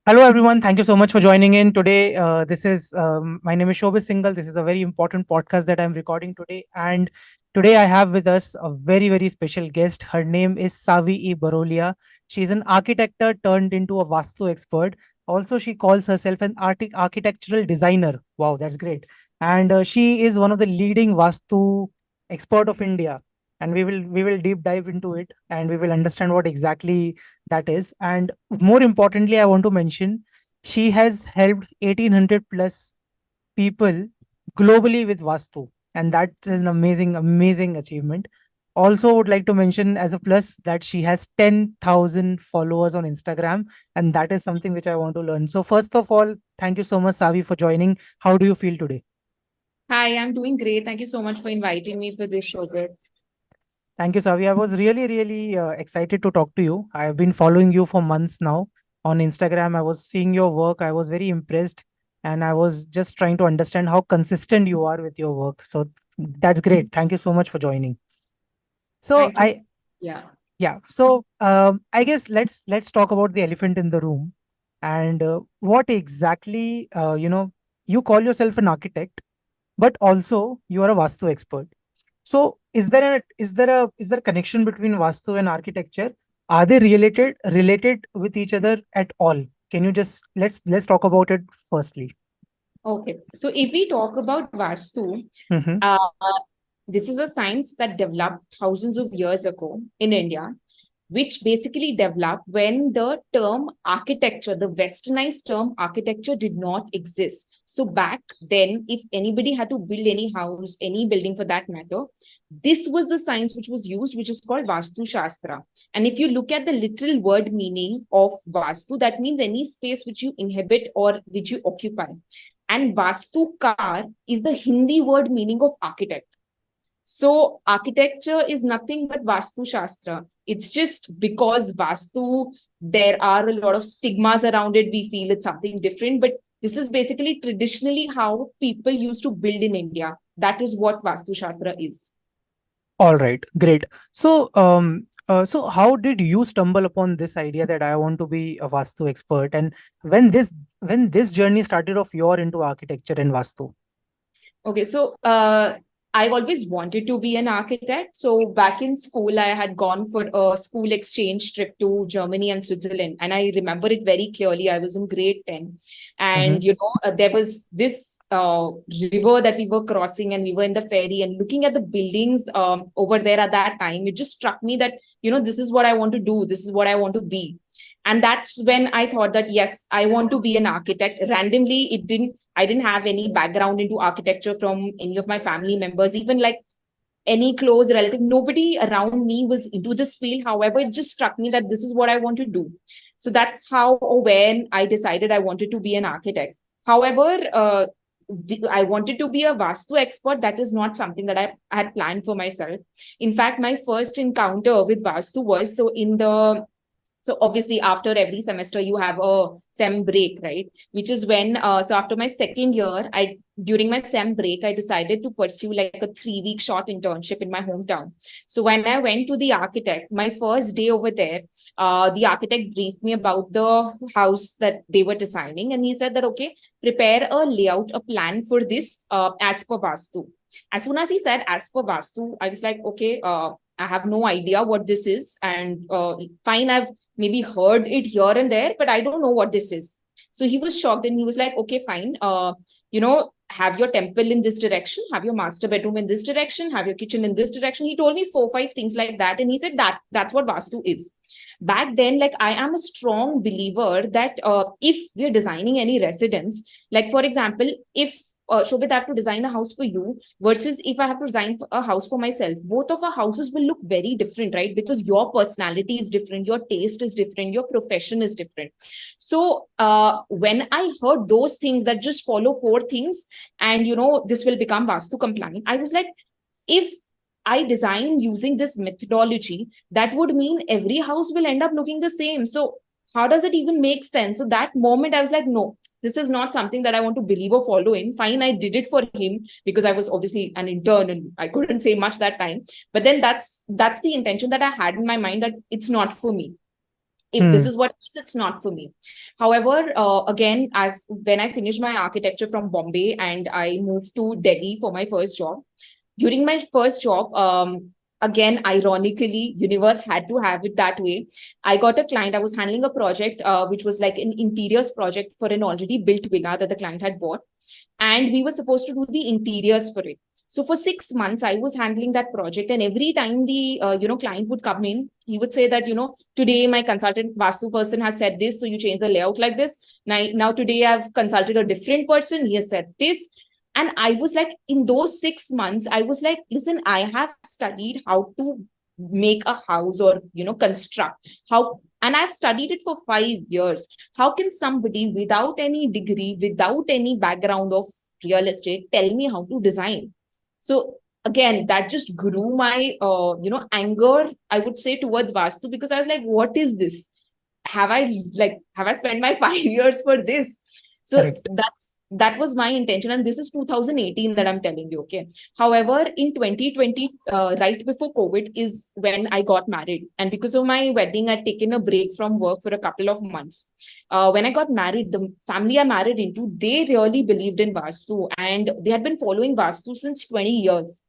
Hello, everyone. Thank you so much for joining in today. This is My name is Shobhit Singhal. This is a very important podcast that I'm recording today, and today I have with us a very special guest. Her name is Savii E Barroliya. She's an architect turned into a Vastu expert. Also, she calls herself an architectural designer. Wow, that's great. And she is one of the leading Vastu expert of India. And we will deep dive into it, and we will understand what exactly that is. And more importantly, I want to mention she has helped 1800 plus people globally with Vastu. And that is an amazing achievement. Also, would like to mention as a plus that she has 10,000 followers on Instagram. And that is something which I want to learn. So, first of all, thank you so much, Savi, for joining. How do you feel today? Hi, I'm doing great. Thank you so much for inviting me for this show. Thank you, Savi. I was really excited to talk to you. I have been following you for months now on Instagram. I was seeing your work. I was very impressed, and I was just trying to understand how consistent you are with your work. So that's great. Thank you so much for joining. So Thank you. Yeah. yeah. So I guess let's talk about the elephant in the room, and what exactly you call yourself an architect, but also you are a Vastu expert. So is there a connection between Vastu and architecture? Are they related with each other at all? Can you just let's talk about it firstly. Okay. So if we talk about Vastu, Mm-hmm. uh, this is a science that developed thousands of years ago in India, which basically developed when the term architecture, the westernized term architecture, did not exist. So back then, if anybody had to build any house, any building for that matter, this was the science which was used, which is called Vastu Shastra. And if you look at the literal word meaning of Vastu, that means any space which you inhabit or which you occupy. And Vastu Kar is the Hindi word meaning of architect. So architecture is nothing but Vastu Shastra. It's just because Vastu, there are a lot of stigmas around it. We feel it's something different, but this is basically traditionally how people used to build in India. That is what Vastu Shastra is. All right, great. So how did you stumble upon this idea that I want to be a Vastu expert? And when this journey started of your into architecture and Vastu? Okay, so I always wanted to be an architect. So back in school, I had gone for a school exchange trip to Germany and Switzerland, and I remember it very clearly. I was in grade 10, Mm-hmm. and there was this river that we were crossing, and we were in the ferry and looking at the buildings over there at that time. It just struck me that this is what I want to do. This is what I want to be. And that's when I thought that yes, I want to be an architect. Randomly, I didn't have any background into architecture from any of my family members, even like any close relative. Nobody around me was into this field. However, it just struck me that this is what I want to do. So that's how or when I decided I wanted to be an architect. However, I wanted to be a Vastu expert. That is not something that I had planned for myself. In fact, my first encounter with Vastu was so obviously after every semester you have a sem break, right? Which is when so after my second year, I during my sem break, I decided to pursue like a 3 week short internship in my hometown. So when I went to the architect, my first day over there, the architect briefed me about the house that they were designing, and he said that okay, prepare a layout, a plan for this as per Vastu. As soon as he said as per Vastu, I was like, okay, I have no idea what this is, and fine, I've maybe heard it here and there, but I don't know what this is. So he was shocked and he was like, okay, fine. Have your temple in this direction, have your master bedroom in this direction, have your kitchen in this direction. He told me 4, 5 things like that. And he said that's what Vastu is. Back then, like I am a strong believer that if we're designing any residence, like for example, if Shobhit, I have to design a house for you versus if I have to design a house for myself. Both of our houses will look very different, right? Because your personality is different, your taste is different, your profession is different. So when I heard those things that just follow 4 things and this will become Vastu compliant, I was like, if I design using this methodology, that would mean every house will end up looking the same. So how does it even make sense? So that moment I was like, no, this is not something that I want to believe or follow in. Fine, I did it for him because I was obviously an intern and I couldn't say much that time. But then that's the intention that I had in my mind, that it's not for me. If this is what it is, it's not for me. However, again, as when I finished my architecture from Bombay and I moved to Delhi for my first job, during my first job, again, ironically, universe had to have it that way. I got a client. I was handling a project, which was like an interiors project for an already built villa that the client had bought, and we were supposed to do the interiors for it. So for 6 months, I was handling that project, and every time the client would come in, he would say that, today my consultant Vastu person has said this, so you change the layout like this. Now today I've consulted a different person, he has said this. And I was like, in those 6 months, I was like, listen, I have studied how to make a house or, construct how, and I've studied it for 5 years. How can somebody without any degree, without any background of real estate, tell me how to design? So again, that just grew my, anger, I would say, towards Vastu, because I was like, what is this? Have I spent my 5 years for this? So Correct. that was my intention, and this is 2018 that I'm telling you. Okay. However, in 2020, right before COVID, is when I got married, and because of my wedding, I'd taken a break from work for a couple of months. When I got married, the family I married into, they really believed in Vastu, and they had been following Vastu since 20 years.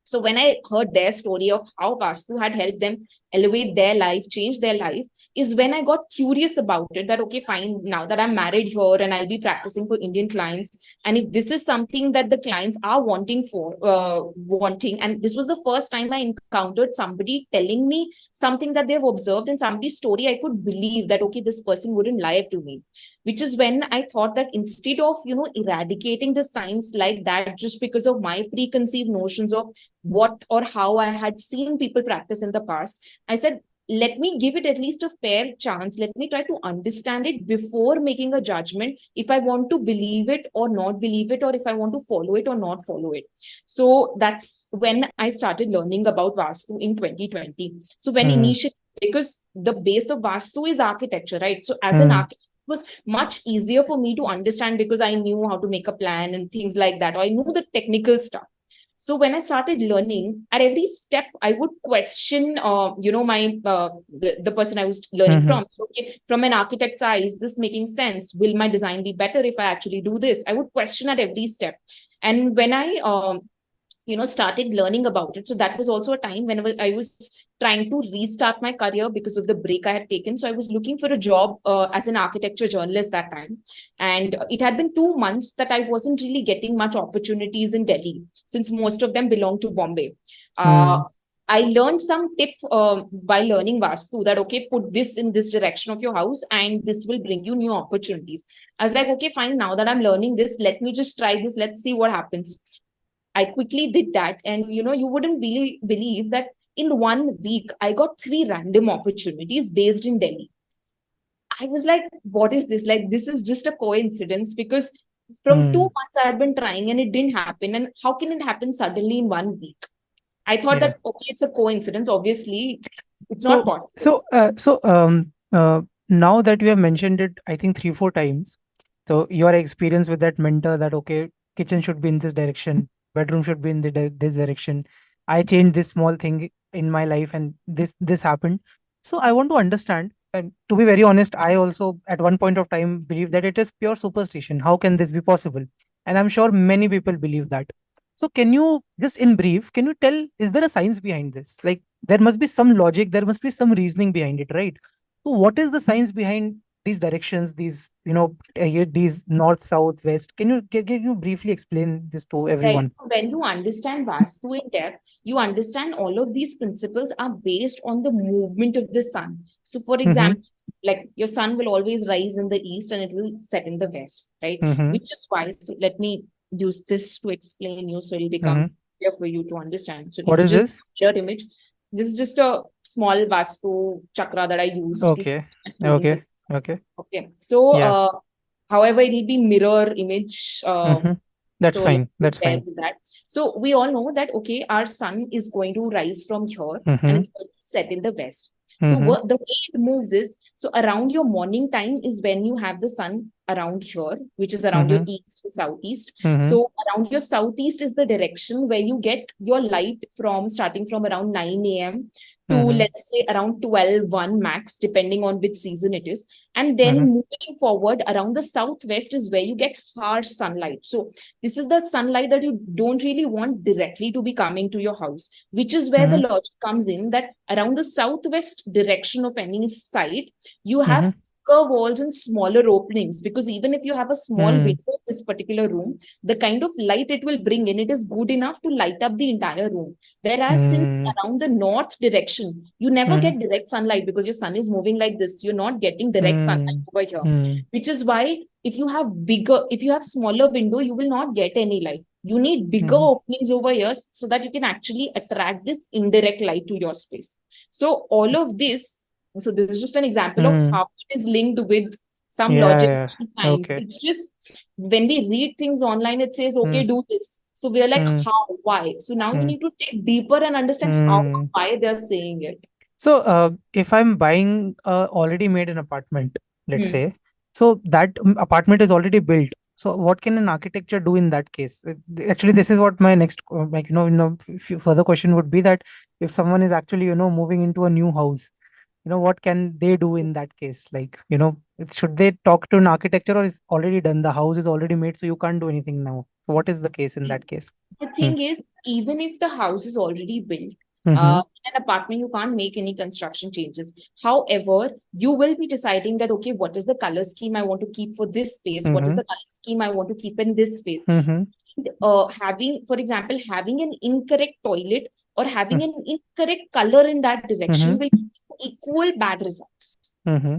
So when I heard their story of how Vastu had helped them elevate their life, change their life, is when I got curious about it, that, okay, fine, now that I'm married here and I'll be practicing for Indian clients, and if this is something that the clients are wanting, and this was the first time I encountered somebody telling me something that they've observed in somebody's story, I could believe that, okay, this person wouldn't lie to me. Which is when I thought that instead of, eradicating the science like that, just because of my preconceived notions of what or how I had seen people practice in the past, I said, let me give it at least a fair chance. Let me try to understand it before making a judgment if I want to believe it or not believe it, or if I want to follow it or not follow it. So that's when I started learning about Vastu in 2020. So when Hmm. initially, because the base of Vastu is architecture, right? So as an Hmm. architect, it was much easier for me to understand because I knew how to make a plan and things like that. Or I knew the technical stuff. So when I started learning, at every step, I would question, the person I was learning Hmm. from. So, okay, from an architect's eye, is this making sense? Will my design be better if I actually do this? I would question at every step. And when I, started learning about it, so that was also a time when I was trying to restart my career because of the break I had taken. So I was looking for a job as an architecture journalist that time. And it had been 2 months that I wasn't really getting much opportunities in Delhi, since most of them belong to Bombay. Uh, Hmm. I learned some tip by learning Vastu that, okay, put this in this direction of your house and this will bring you new opportunities. I was like, okay, fine. Now that I'm learning this, let me just try this. Let's see what happens. I quickly did that. And, you wouldn't really believe that in 1 week, I got 3 random opportunities based in Delhi. I was like, what is this? Like, this is just a coincidence, because from two Hmm. months I had been trying and it didn't happen. And how can it happen suddenly in 1 week? I thought Yeah. that, okay, it's a coincidence. Obviously, it's not So, possible. now that you have mentioned it, I think 3, 4 times. So your experience with that mentor that, okay, kitchen should be in this direction, bedroom should be in this direction. I changed this small thing in my life, and this happened. So I want to understand. And to be very honest, I also at one point of time believe that it is pure superstition. How can this be possible? And I'm sure many people believe that. So can you just in brief, can you tell, is there a science behind this? Like there must be some logic, there must be some reasoning behind it, right? So what is the science behind these directions, these, these north, south, west? Can you briefly explain this to Right. everyone? So when you understand Vastu in depth, you understand all of these principles are based on the movement of the sun. So, for Mm-hmm. example, like your sun will always rise in the east and it will set in the west, right? Mm-hmm. Which is why, so let me use this to explain you so it'll Mm-hmm. become clear for you to understand. So, if What you is just this? your image, this is just a small Vastu chakra that I use to Okay. my students. Okay. Okay. Okay. So, Yeah. however, it will be mirror image. Mm-hmm. That's So let's fine. be That's fair fine. with that. So we all know that, okay, our sun is going to rise from here and Mm-hmm. it's going to set in the west. So Mm-hmm. what the way it moves is, so around your morning time is when you have the sun around here, which is around your Mm-hmm. east and southeast. Mm-hmm. So around your southeast is the direction where you get your light from, starting from around 9 a.m. to, Mm-hmm. let's say, around 12, 1 max, depending on which season it is. And then Mm-hmm. moving forward, around the southwest is where you get harsh sunlight. So this is the sunlight that you don't really want directly to be coming to your house, which is where the Mm-hmm. logic comes in, that around the southwest direction of any site, you have Mm-hmm. thicker walls and smaller openings, because even if you have a small Mm-hmm. window in this particular room, the kind of light it will bring in, it is good enough to light up the entire room. Whereas since around the north direction, you never Mm-hmm. get direct sunlight because your sun is moving like this. You're not getting direct sunlight Mm-hmm. over here. Mm-hmm. Which is why if you have smaller window, you will not get any light. You need bigger Mm-hmm. openings over here so that you can actually attract this indirect light to your space. So all of this, so this is just an example of Mm-hmm. how it is linked with some Yeah, logic yeah. and science. Okay. It's just when we read things online, it says, okay, Mm-hmm. do this. So we're like, Mm-hmm. how, why? So now we Mm-hmm. need to dig deeper and understand how, Mm-hmm. why they're saying it. So, if I'm buying a already made an apartment, let's Hmm. say, so that apartment is already built. So, what can an architecture do in that case? Actually, this is what my next, further question would be that if someone is actually, moving into a new house, what can they do in that case? Like, should they talk to an architecture, or is already done? The house is already made, so you can't do anything now. So what is the case in that case? The Hmm. thing is, even if the house is already built, Mm-hmm. in an apartment, you can't make any construction changes. However, you will be deciding that, okay, what is the color scheme I want to keep for this space? What is Mm-hmm. the color scheme I want to keep in this space? Mm-hmm. Having, for example, having an incorrect toilet or having an incorrect color in that Mm-hmm. direction will give you equal bad results. Mm-hmm.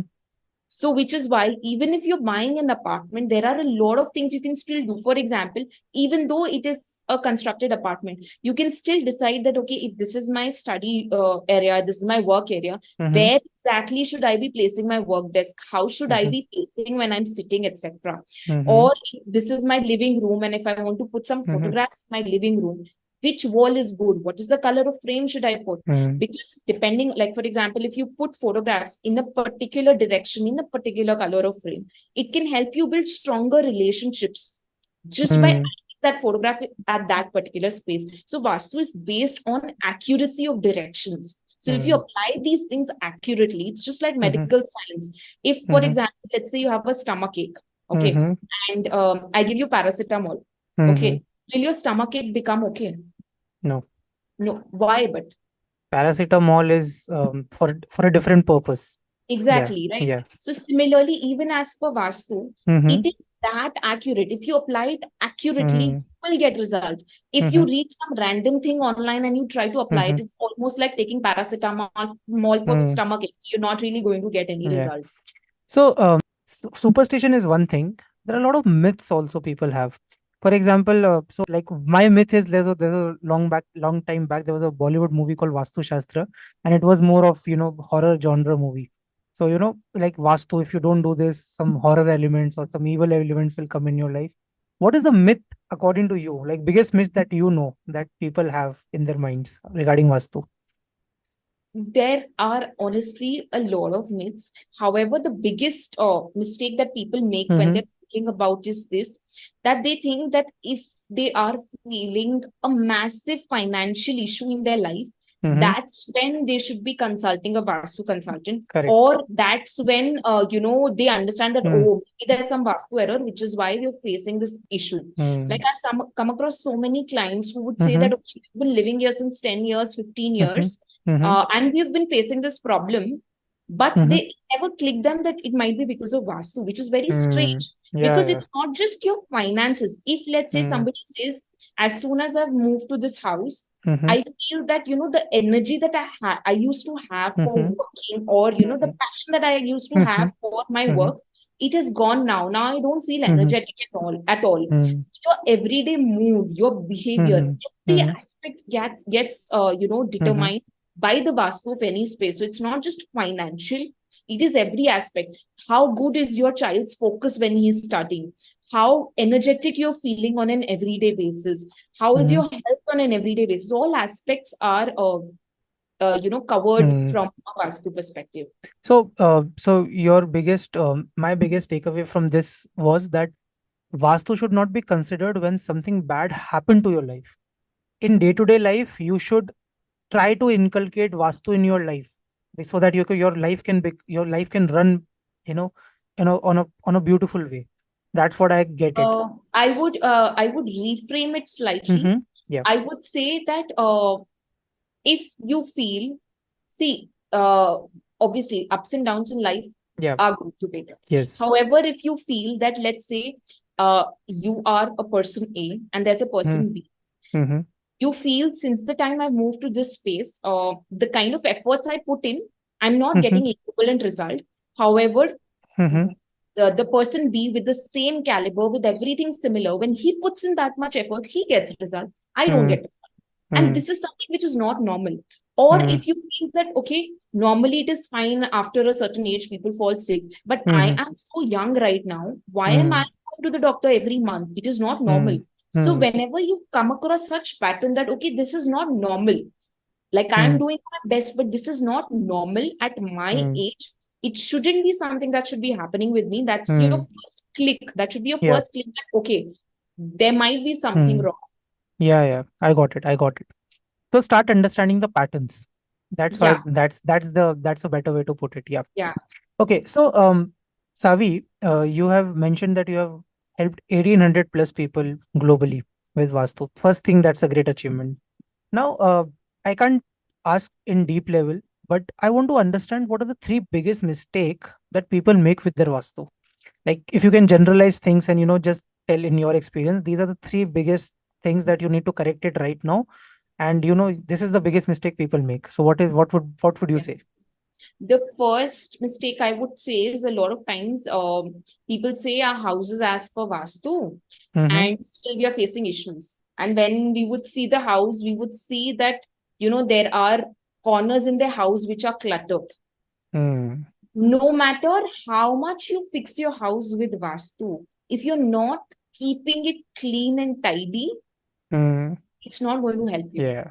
So, which is why, even if you're buying an apartment, there are a lot of things you can still do. For example, even though it is a constructed apartment, you can still decide that, okay, if this is my study area, this is my work area, Mm-hmm. where exactly should I be placing my work desk? How should I Mm-hmm. be facing when I'm sitting, etc.? Mm-hmm. Or this is my living room, and if I want to put some Mm-hmm. photographs in my living room, which wall is good? What is the color of frame should I put? Mm-hmm. Because depending, like for example, if you put photographs in a particular direction, in a particular color of frame, it can help you build stronger relationships just by Mm-hmm. adding that photograph at that particular space. So Vastu is based on accuracy of directions. So if you apply these things accurately, it's just like Mm-hmm. medical science. If, for Mm-hmm. example, let's say you have a stomach ache, okay, Mm-hmm. and I give you paracetamol, Mm-hmm. okay, will your stomach ache become okay? No, No. Why? But paracetamol is for a different purpose. Yeah, exactly, right? yeah. So similarly, even as per Vastu, Mm-hmm. it is that accurate. If you apply it accurately, Mm-hmm. you will get result. If you Mm-hmm. read some random thing online and you try to apply Mm-hmm. it, it's almost like taking paracetamol for Mm-hmm. stomach ache. You're not really going to get any Yeah. result. So, superstition is one thing. There are a lot of myths also people have. For example, so like my myth is there's a long time back, there was a Bollywood movie called Vastu Shastra, and it was more of horror genre movie. So like Vastu, if you don't do this, some horror elements or some evil elements will come in your life. What is the myth according to you? Like biggest myth that that people have in their minds regarding Vastu? There are honestly a lot of myths. However, the biggest mistake that people make when Mm-hmm. they're thinking about is this, that they think that if they are feeling a massive financial issue in their life, Mm-hmm. that's when they should be consulting a Vastu consultant, Correct. or that's when they understand that, Mm-hmm. oh, maybe there's some Vastu error, which is why we're facing this issue. Like come across so many clients who would say Mm-hmm. that, okay, we've been living here since 10 years, 15 Mm-hmm. years, Mm-hmm. and we've been facing this problem, but Mm-hmm. they never click them that it might be because of Vastu, which is very Mm. strange, Yeah, because yeah. it's not just your finances. If, let's say, Mm. somebody says, as soon as I've moved to this house, Mhm. I feel that, the energy that I used to have for Mhm. working, or, the Mhm. passion that I used to have Mhm. for my Mhm. work, it is gone now. Now I don't feel Mhm. energetic at all. Mhm. Your everyday mood, your behavior, Mhm. every Mhm. aspect gets Mhm. determined by the Vastu of any space. So it's not just financial, it is every aspect. How good is your child's focus when he's studying? How energetic you're feeling on an everyday basis? How is Mhm. your health on an everyday basis? All aspects are, covered Mhm. from a Vastu perspective. So your my biggest takeaway from this was that Vastu should not be considered when something bad happened to your life. In day-to-day life, you should try to inculcate Vastu in your life, like, so that your life can be, your life can run, you know, on a beautiful way. That's what I get it. I would reframe it slightly. Mm-hmm. Yeah. I would say that if you feel, see, obviously ups and downs in life Yeah. are going to be there. Yes. However, if you feel that, let's say, you are a person A and there's a person B, Mm-hmm. you feel since the time I moved to this space, the kind of efforts I put in, I'm not Mm-hmm. getting equivalent result. However, Mm-hmm. the person B with the same caliber, with everything similar, when he puts in that much effort, he gets result. I don't get it. And Mm-hmm. this is something which is not normal. Or if you think that, okay, normally it is fine after a certain age, people fall sick, but I Mm-hmm. am so young right now. Why am I Mm-hmm. going to the doctor every month? It is not normal. So Mm-hmm. whenever you come across such pattern that, okay, this is not normal, like I'm Mm-hmm. doing my best, but this is not normal at my Mm-hmm. age. It shouldn't be something that should be happening with me. That's your Mm-hmm. first click. That should be your Yeah. first click that, okay, there might be something Mm. wrong. Yeah, yeah. I got it. I got it. So start understanding the patterns. That's what Yeah, that's a better way to put it. Yeah. yeah. Okay. So Savi, you have mentioned that you have helped 1800 plus people globally with Vastu. First thing, that's a great achievement. Now, I can't ask in deep level, but I want to understand what are the three biggest mistake that people make with their Vastu. Like, if you can generalize things and just tell in your experience, these are the three biggest things that you need to correct it right now, and this is the biggest mistake people make. So what would you Yeah. say? The first mistake I would say is, a lot of times people say our house is as per Vastu, Mm-hmm. and still we are facing issues. And when we would see the house, we would see that, there are corners in the house which are cluttered. Mm. No matter how much you fix your house with Vastu, if you're not keeping it clean and tidy, Mm. it's not going to help you. Yeah.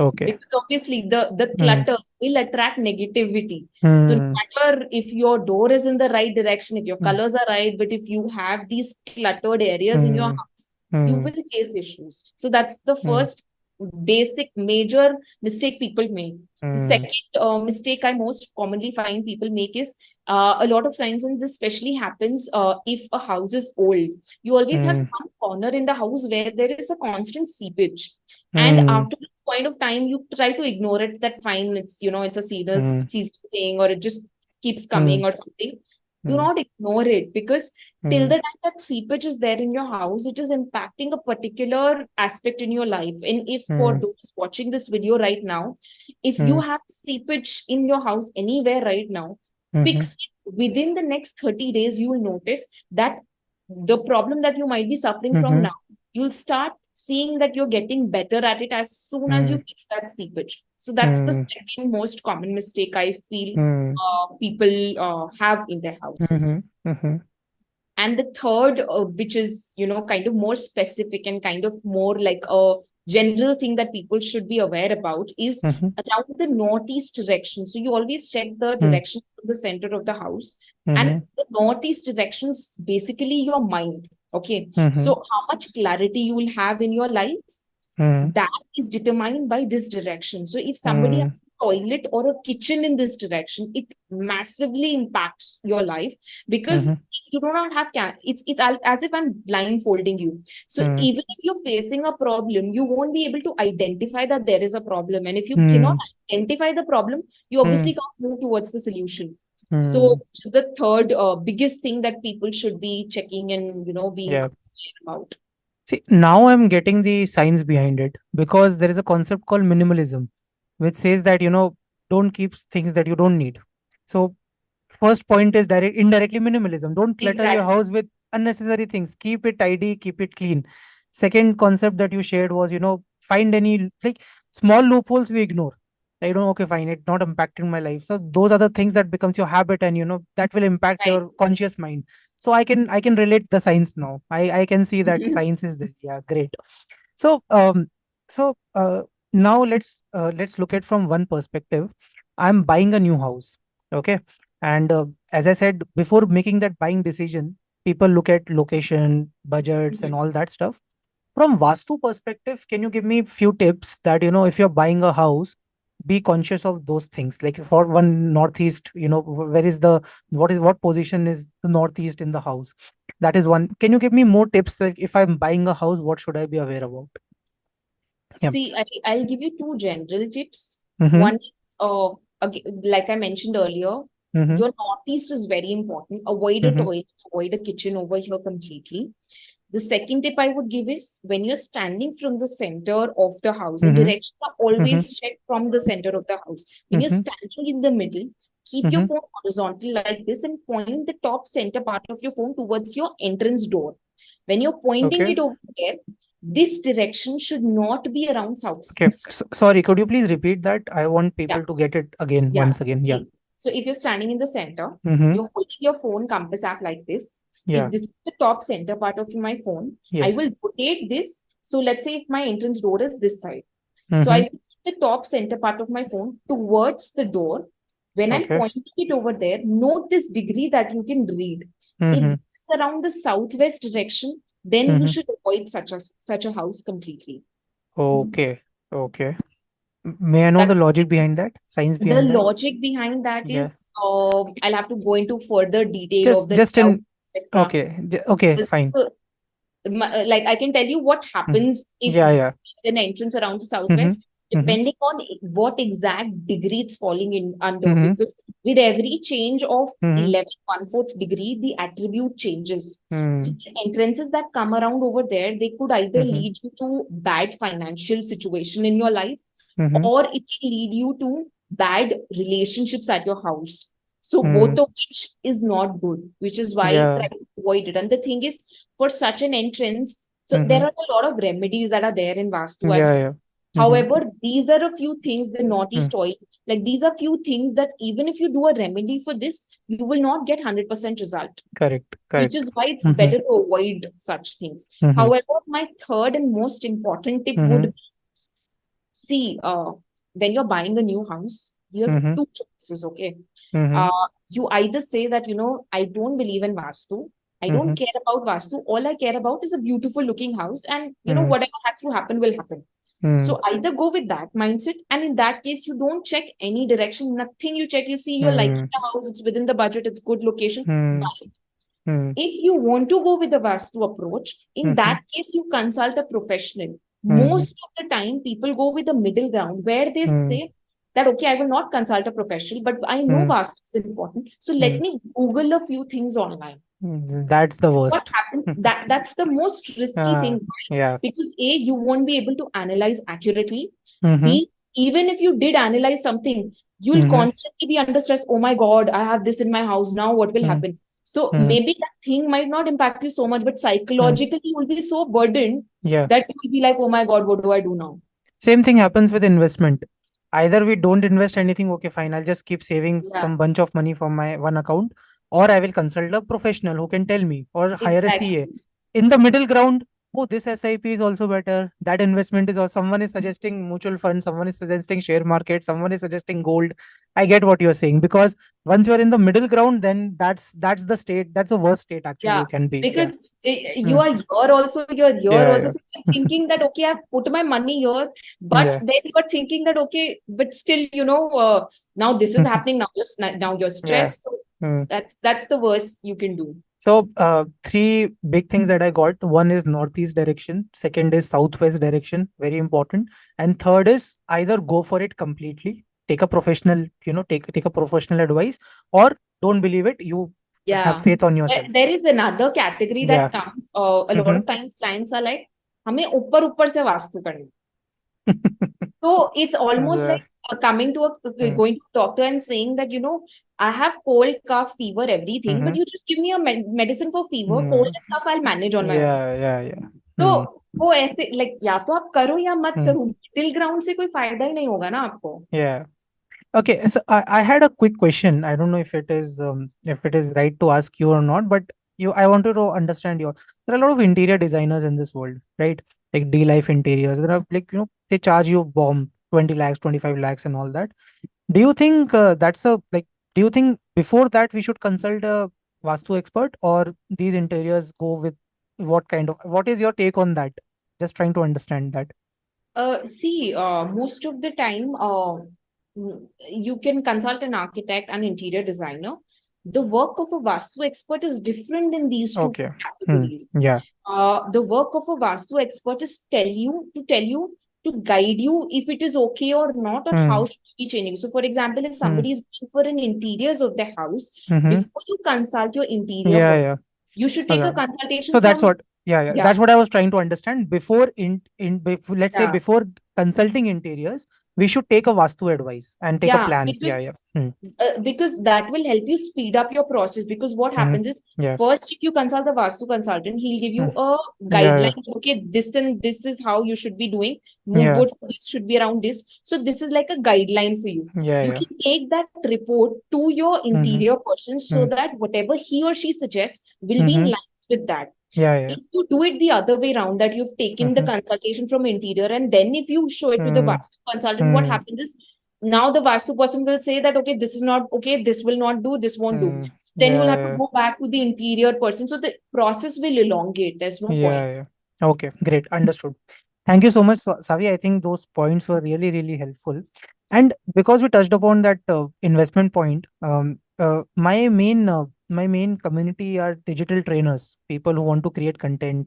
Okay. Because obviously the Mm. clutter will attract negativity. So no Mm. matter if your door is in the right direction, if your Mm. colors are right, but if you have these cluttered areas in your Mm. house, you Mm. will face issues. So that's the Mm. first basic major mistake people make. The Mm. second mistake I most commonly find people make is, a lot of times, and this especially happens if a house is old, you always have Mm. some corner in the house where there is a constant seepage. And Mm. after a point of time, you try to ignore it, that fine, it's a Mm. seasonal thing, or it just keeps Mm. coming or something. Do Mm. not ignore it, because till Mm. the time that seepage is there in your house, it is impacting a particular aspect in your life. And if, for Mm. those watching this video right now, if you Mm. have seepage in your house anywhere right now, Mhm. fix it within the next 30 days. You will notice that the problem that you might be suffering from Mhm. now, you'll start seeing that you're getting better at it as soon as you Mm. fix that seepage. So that's the Mm. second most common mistake I feel Mm. people have in their houses. Mhm. Mhm. And the third, which is, kind of more specific and kind of more like a general thing that people should be aware about, is Mhm. around the northeast direction. So you always check the Mm. direction of the center of the house. And Mhm. the northeast direction is basically your mind. Okay. Mhm. So how much clarity you will have in your life, Mm. that is determined by this direction. So if somebody Mm. has a toilet or a kitchen in this direction, it massively impacts your life. Because Mhm. if you do not have as if I'm blindfolding you. So Mm. even if you're facing a problem, you won't be able to identify that there is a problem. And if you cannot Mm. identify the problem, you obviously Mm. can't move towards the solution. So Mm. which is the third biggest thing that people should be checking and being Yeah. clear about. See, now I'm getting the science behind it, because there is a concept called minimalism, which says that, don't keep things that you don't need. So first point is indirectly minimalism. Don't clutter your Exactly. house with unnecessary things. Keep it tidy, keep it clean. Second concept that you shared was, find any, like, small loopholes we ignore. Like, okay, fine, it's not impacting my life. So those are the things that becomes your habit, and that will impact Right. your conscious mind. So I can relate the science now. I can see that science is there. Yeah, great. So now let's look at from one perspective. I'm buying a new house. Okay. And as I said before, making that buying decision, people look at location, budgets, and all that stuff. From Vastu perspective, can you give me few tips that, if you're buying a house, be conscious of those things? Like for one northeast, where is what position is the northeast in the house? That is one. Can you give me more tips? Like if I'm buying a house, what should I be aware about? Yeah. See, I'll give you two general tips. Mm-hmm. One is, like I mentioned earlier, Mm-hmm. your northeast is very important. Avoid a Mm-hmm. toilet, avoid a kitchen over here completely. The second tip I would give is when you're standing from the center of the house, the Mm-hmm. direction are Mm-hmm. always checked from the center of the house. When you're Mm-hmm. standing in the middle, keep your Mm-hmm. phone horizontal like this and point the top center part of your phone towards your entrance door. When you're pointing Okay. it over there, this direction should not be around Okay. southwest. Sorry, could you please repeat that? I want Yeah, people to get it again, yeah. once again. Yeah. See, so if you're standing in the center, Mm-hmm. you're holding your phone compass app like this. Yeah. If this is the top center part of my phone, I Yes. will rotate this. So let's say if my entrance door is this side. So I Mm-hmm. will keep the top center part of my phone towards the door. When I'm Okay. pointing it over there, note this degree that you can read. If Mm-hmm. this is around the southwest direction, then you Mm-hmm. should avoid such a house completely. Okay. Okay. May I know That the logic behind that? Science the behind that? logic behind that Yeah. is, I'll have to go into further detail of Just the just layout, in etc. okay. Okay, fine. So, like I can tell you what Mhm. happens if Yeah, yeah. an entrance around the Mm-hmm. southwest, Mm-hmm. depending on what exact degree it's falling in under. Mm-hmm. Because with every change of Mm-hmm. 11 1/4 degree, the attribute changes. So Mm-hmm. the entrances that come around over there, they could either Mm-hmm. lead you to bad financial situation in your life, Mm-hmm. or it will lead you to bad relationships at your house. So Mm-hmm. both of which is not good, which is why try Yeah. to avoid it. And the thing is, for such an entrance, so Mm-hmm. there are a lot of remedies that are there in Vastu as Yeah, well. yeah. Mm-hmm. However, these are a few things, the Mm. northeast oil, like these are few things that even if you do a remedy for this, you will not get 100% result, Correct. which Correct. is why it's Mm-hmm. better to avoid such things. Mm-hmm. However, my third and most important tip Mm-hmm. would see, when you're buying a new house, you have Mm-hmm. two choices, okay? Mm-hmm. You either say that, I don't believe in Vastu. I Mm-hmm. don't care about Vastu. All I care about is a beautiful looking house, and, Mm-hmm. whatever has to happen will happen. So either go with that mindset, and in that case, you don't check any direction, nothing you check. You see, you're Mm-hmm. liking the house, it's within the budget, it's good location, Mm-hmm. buy it. If you want to go with the Vastu approach, in Mm-hmm. that case, you consult a professional. Mm-hmm. Most of the time, people go with the middle ground where they Mm-hmm. say that, okay, I will not consult a professional, but I know Mm-hmm. Vastu is important. So Mm-hmm. let me Google a few things online. That's the What worst. happens? That's the most risky thing. Yeah. Because A, you won't be able to analyze accurately. Mm-hmm. B, even if you did analyze something, you'll Mm-hmm. constantly be under stress. Oh my God, I have this in my house. Now what will Mm-hmm. happen? So Mm-hmm. maybe that thing might not impact you so much, but psychologically you will be so burdened Yeah. that you will be like, oh my God, what do I do now? Same thing happens with investment. Either we don't invest anything, okay, fine, I'll just keep saving Yeah, some bunch of money from my one account, or I will consult a professional who can tell me, or hire a CA. exactly. In the middle ground, oh, this SIP is also better. That investment is also, someone is suggesting mutual fund, someone is suggesting share market, someone is suggesting gold. I get what you're saying, because once you're in the middle ground, then that's the state, that's the worst state actually Yeah, you can be. Yeah. because you Mm. are here also, you're here Yeah, also. yeah. So you're thinking that, okay, I've put my money here, but Yeah. then you're thinking that, okay, but still, now this is happening. Now you're Yeah. stressed. So Mm. that's the worst you can do. So, three big things that I got. One is northeast direction. Second is southwest direction, very important. And third is either go for it completely, take a professional, take a professional advice, or don't believe it. You have Yeah. faith on There, yourself. there is another category Yeah. that comes. A lot Mm-hmm. of times clients are like, हमें ऊपर ऊपर से वास्तु करनी. So it's almost Yeah. like coming to going to a doctor and saying that, I have cold, cough, fever, everything, but Mm-hmm. you just give me a medicine for fever, cold Mm. and cough, I'll manage on my own. Yeah, yeah, yeah. तो Mm. वो ऐसे like या तो आप करो या मत Mm. करो, मिडिल ग्राउंड से कोई फायदा ही नहीं होगा ना आपको. Yeah. Okay, so I had a quick question. I don't know if it is right to ask you or not, but I wanted to understand your. There are a lot of interior designers in this world, right? Like D Life Interiors. There are like they charge you bomb 20 lakhs, 25 lakhs, and all that. Do you think that's a like? Do you think before that we should consult a Vastu expert, or these interiors go with what kind of? What is your take on that? Just trying to understand that. See, most of the time, you can consult an architect and interior designer. The work of a Vastu expert is different than these two Okay. categories. Yeah. The work of a Vastu expert is tell you to guide you if it is okay or not, or how should be changing. So, for example, if somebody is going for an interiors of the house, Mm-hmm. before you consult your interior Yeah, person, yeah. you should take a Okay. consultation So that's from, what, yeah, yeah. yeah, That's what I was trying to understand. Let's say yeah. before consulting interiors, we should take a Vastu advice and take a Yeah, plan. Yeah, yeah. because that will help you speed up your process. Because what Mm-hmm. happens is, Yeah. first, if you consult the Vastu consultant, he'll give you Mm. a Yeah, guideline. Okay, this and this is how you should be doing. Mood yeah. board for this should be around this. So this is like a guideline for you. Yeah, You yeah. can take that report to your Mm-hmm. interior person so Mm. that whatever he or she suggests will be in Mm-hmm. line with that. Yeah, yeah. If you do it the other way around, that you've taken the Mm-hmm. consultation from interior and then if you show it to the Mm. Vastu consultant, what Mm. happens is, now the Vastu person will say that, okay, this is not okay, this will not do, this won't do. Mm. Then you will Yeah, have to yeah. go back to the interior person. So the process will elongate. There's no Yeah, point. yeah. Okay, great. Understood. Thank you so much, Savi. I think those points were really, really helpful. And because we touched upon that investment point, my main community are digital trainers, people who want to create content,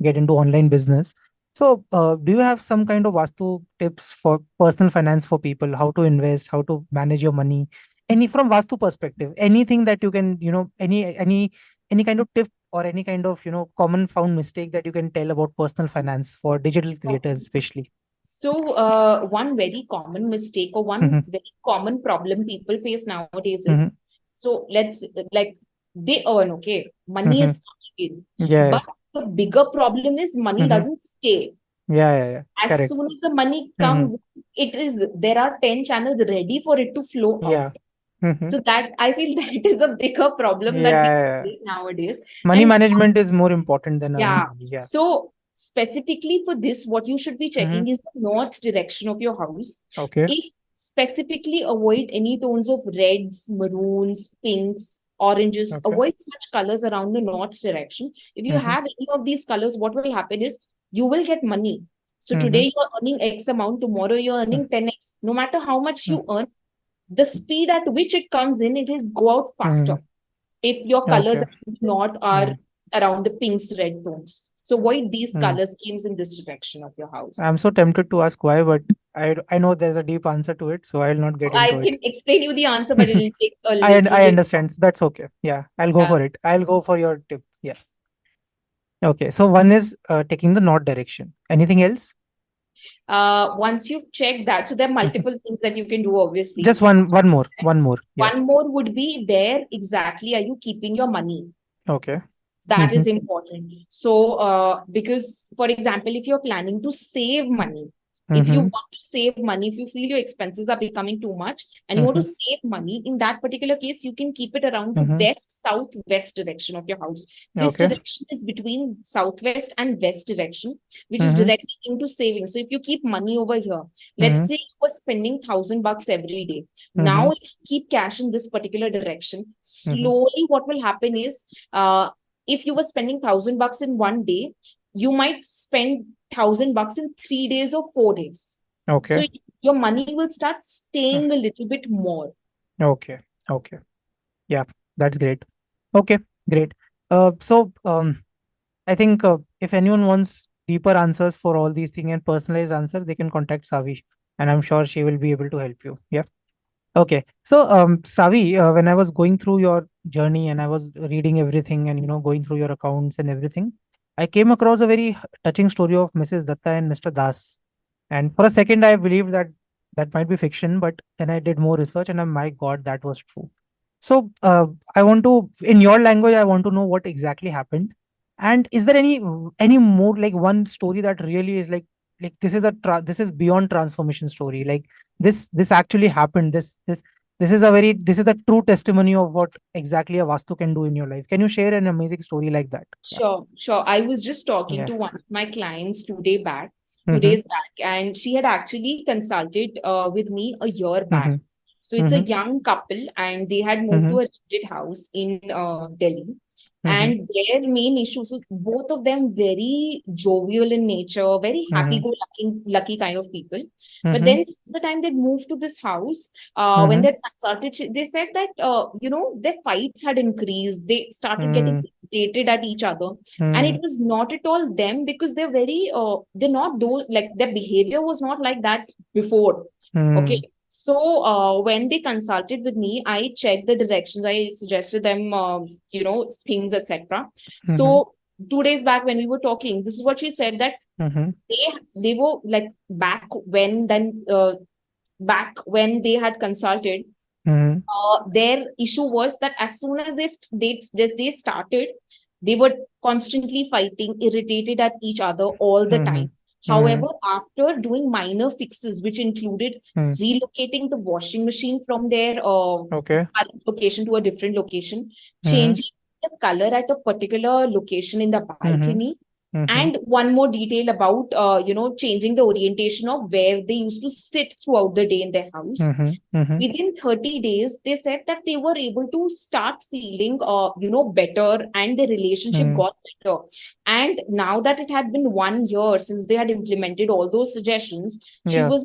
get into online business. So, do you have some kind of Vastu tips for personal finance for people, how to invest, how to manage your money? Any from Vastu perspective, anything that you can, any kind of tip or any kind of common found mistake that you can tell about personal finance for digital creators especially. So, one very common mistake or one Mm-hmm. very common problem people face nowadays is, Mm-hmm. so let's like they earn, okay, money Mm-hmm. is coming in, Yeah. but the bigger problem is money Mm-hmm. doesn't stay. Yeah, yeah, yeah. As Correct. soon as the money Mm-hmm. comes, there are 10 channels ready for it to flow Yeah. out. Mm-hmm. So that I feel that is a bigger problem that Yeah, people yeah, yeah. face nowadays. Money And management is more important than earning yeah, money. Yeah. so specifically for this, what you should be Mm-hmm. checking is the north direction of your house. Okay. If specifically avoid any tones of reds, maroons, pinks, oranges, Okay. avoid such colors around the north direction. If you Mm-hmm. have any of these colors, what will happen is you will get money. So Mm-hmm. today you're earning X amount, tomorrow you're earning 10x. No matter how much Mm-hmm. you earn, the speed at which it comes in, it will go out faster Mm-hmm. if your colors Okay. around the north are Mm. around the pinks, red tones. So avoid these Mm. color schemes in this direction of your house. I'm so tempted to ask why, but I know there's a deep answer to it, so I'll not get I into it. can explain you the answer, but it'll take a little I bit. understand. So that's okay. Yeah, I'll go Yeah. for it. I'll go for your tip. Yeah. Okay. So one is taking the north direction. Anything else? Once you've checked that, so there are Mhm. multiple things that you can do, obviously. Just one more. One more. Yeah. One more would be, where exactly are you keeping your money? Okay. That Mm-hmm. is important. So, because, for example, if you're planning to save money, if you Mm-hmm. want to save money, if you feel your expenses are becoming too much and you want to Mm-hmm. save money, in that particular case, you can keep it around the Mm-hmm. west southwest direction of your house. This Okay. direction is between southwest and west direction, which is Mm-hmm. directly into savings. So, if you keep money over here, let's Mm-hmm. say you were spending $1,000 every day. Mm-hmm. Now, if you keep cash in this particular direction, Mm-hmm. slowly what will happen is, if you were spending $1,000 in one day, you might spend $1,000 in 3 days or 4 days. Okay. So your money will start staying a little bit more. Okay. Okay. Yeah. That's great. Okay. Great. So I think if anyone wants deeper answers for all these things and personalized answer, they can contact Savi, and I'm sure she will be able to help you. Yeah. Okay. So, Savi, when I was going through your journey and I was reading everything and going through your accounts and everything, I came across a very touching story of Mrs. Datta and Mr. Das. And for a second, I believed that that might be fiction, but then I did more research, and my God, that was true. So, I want to, in your language, I want to know what exactly happened. And is there any more like one story that really is like this is this is beyond transformation story, like this actually happened, this is a true testimony of what exactly a vastu can do in your life. Can you share an amazing story like that? Yeah. Sure, sure. I was just talking Yeah. to one of my clients two Mm-hmm. days back, and she had actually consulted with me a year back. Mm-hmm. So it's a Mm-hmm. young couple, and they had moved Mm-hmm. to a rented house in Delhi. and their main issue, so both of them very jovial in nature, very happy go lucky kind of people. But then since the time they moved to this house, when they consulted, they said that their fights had increased. They started getting irritated at each other, and it was not at all them, because they're very they're not those, like their behavior was not like that before. Okay. So when they consulted with me, I checked the directions. I suggested them, things, etc. So 2 days back when we were talking, this is what she said, that they were like back when they had consulted, their issue was that as soon as they started, they were constantly fighting, irritated at each other all the time. However, after doing minor fixes, which included relocating the washing machine from their current location to a different location, changing the color at a particular location in the balcony, and one more detail about changing the orientation of where they used to sit throughout the day in their house. Within 30 days, they said that they were able to start feeling better, and the relationship got better. And now that it had been 1 year since they had implemented all those suggestions, she was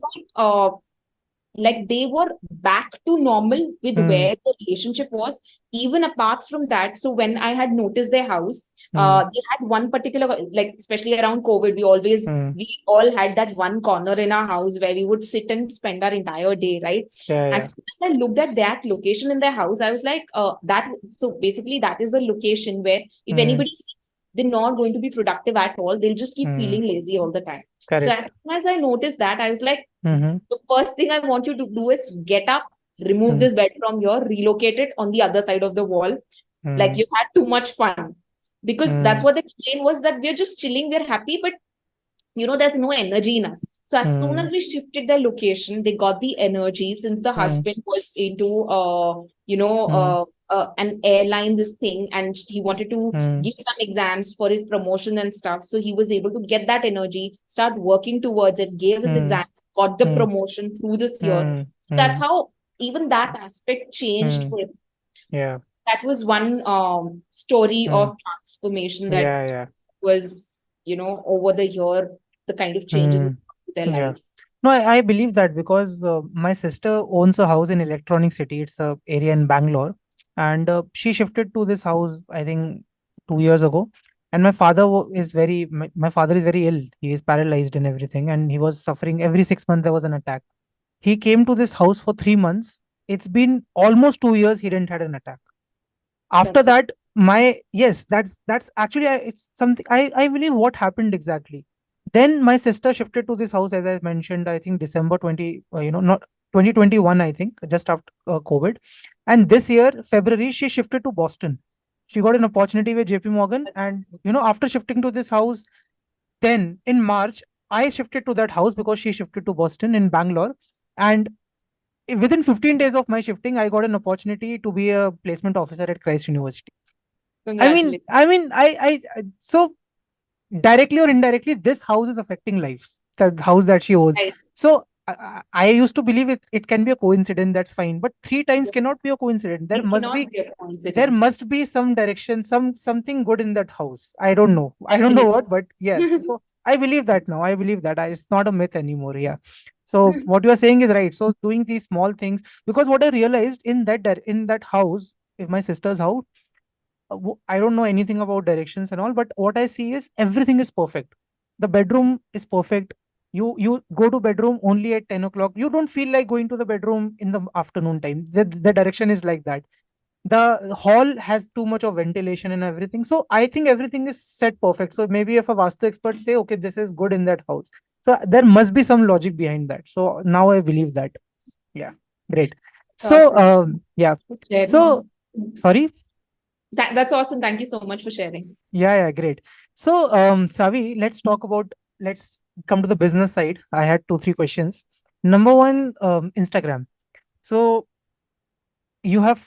like they were back to normal with where the relationship was. Even apart from that, so when I had noticed their house, they had one particular, like especially around COVID, we all had that one corner in our house where we would sit and spend our entire day, right? As soon as I looked at that location in their house, I was like, so basically that is a location where if anybody sits, they're not going to be productive at all. They'll just keep feeling lazy all the time. Correct. So as soon as I noticed that, I was like, the first thing I want you to do is get up, remove this bed from here, relocate it on the other side of the wall. Like you had too much fun. Because that's what the complaint was, that we're just chilling, we're happy, but there's no energy in us. So as soon as we shifted their location, they got the energy, since the husband was into an airline, this thing, and he wanted to give some exams for his promotion and stuff. So he was able to get that energy, start working towards it, gave his exams, got the promotion through this year. So that's how even that aspect changed for him. Yeah. That was one story of transformation that was, over the year, the kind of changes in their life. No, I believe that because my sister owns a house in Electronic City. It's a area in Bangalore, and she shifted to this house, I think, 2 years ago. And my father my father is very ill. He is paralyzed and everything, and he was suffering. Every 6 months there was an attack. He came to this house for 3 months. It's been almost 2 years. He didn't had an attack. After that, that's actually it's something I believe what happened exactly. Then my sister shifted to this house, as I mentioned, I think December 20, not 2021, I think, just after COVID. And this year, February, she shifted to Boston. She got an opportunity with JP Morgan. And, after shifting to this house, then in March, I shifted to that house because she shifted to Boston in Bangalore. And within 15 days of my shifting, I got an opportunity to be a placement officer at Christ University. So directly or indirectly, this house is affecting lives, the house that she owns. Right. So I used to believe it can be a coincidence, that's fine, but 3 times cannot be a coincidence. There must be some direction, something good in that house. I don't know what, but so I believe that now. I believe that it's not a myth anymore. So what you are saying is right. So doing these small things, because what I realized in that house, in my sister's house, I don't know anything about directions and all, but what I see is everything is perfect. The bedroom is perfect. You go to bedroom only at 10 o'clock. You don't feel like going to the bedroom in the afternoon time. The direction is like that. The hall has too much of ventilation and everything. So I think everything is set perfect. So maybe if a Vastu expert say, okay, this is good in that house, so there must be some logic behind that. So now I believe that. Yeah, great. So Awesome. So sorry. That's awesome. Thank you so much for sharing. Yeah, great. So, Savi, let's come to the business side. I had 2-3 questions. Number one, Instagram. So you have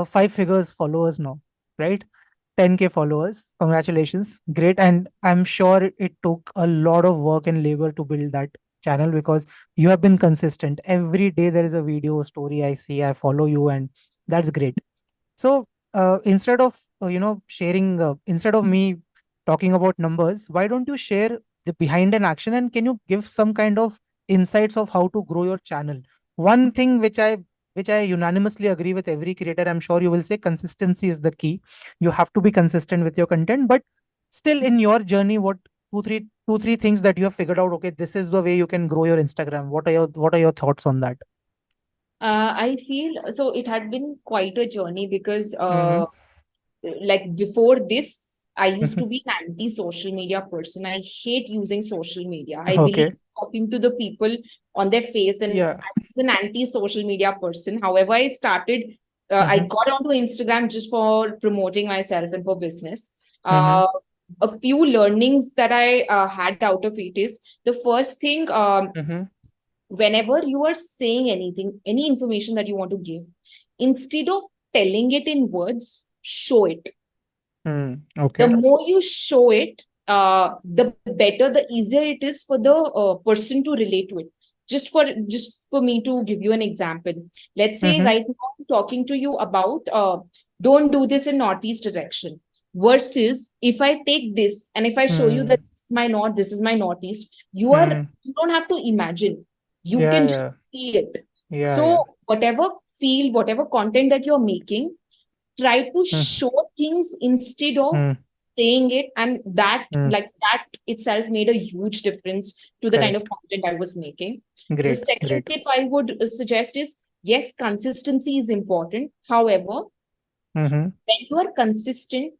5 figures followers now, right? 10K followers. Congratulations. Great. And I'm sure it took a lot of work and labor to build that channel, because you have been consistent. Every day there is a video story I see, I follow you, and that's great. So instead of sharing, instead of me talking about numbers, why don't you share the behind an action, and can you give some kind of insights of how to grow your channel? One thing which I unanimously agree with every creator, I'm sure you will say consistency is the key. You have to be consistent with your content, but still in your journey, what two three things that you have figured out, okay, this is the way you can grow your Instagram. What are your thoughts on that? I feel so it had been quite a journey because Mm-hmm. like before this, I used Mm-hmm. to be an anti-social media person. I hate using social media. I believe Okay. talking to the people on their face, and Yeah. I was an anti-social media person. However, I Mm-hmm. got onto Instagram just for promoting myself and for business. Mm-hmm. Uh, a few learnings that I had out of it is the first thing, Mm-hmm. whenever you are saying anything, any information that you want to give, instead of telling it in words, show it. The Okay. more you show it, the better, the easier it is for the person to relate to it. Just for me to give you an example, let's say Mm-hmm. right now I'm talking to you about don't do this in northeast direction, versus if I take this and if I show you that Mm. this is my north, this is my northeast, Mm. you don't have to imagine, you Yeah, can just yeah, see it. yeah, yeah. So whatever content that you're making, try to Mm. show things instead of Mm. saying it, and Mm. that itself made a huge difference to the kind of Correct. content I was making. The Great, second great. tip I would suggest is, yes, consistency is important. However, Mm-hmm. when you are consistent,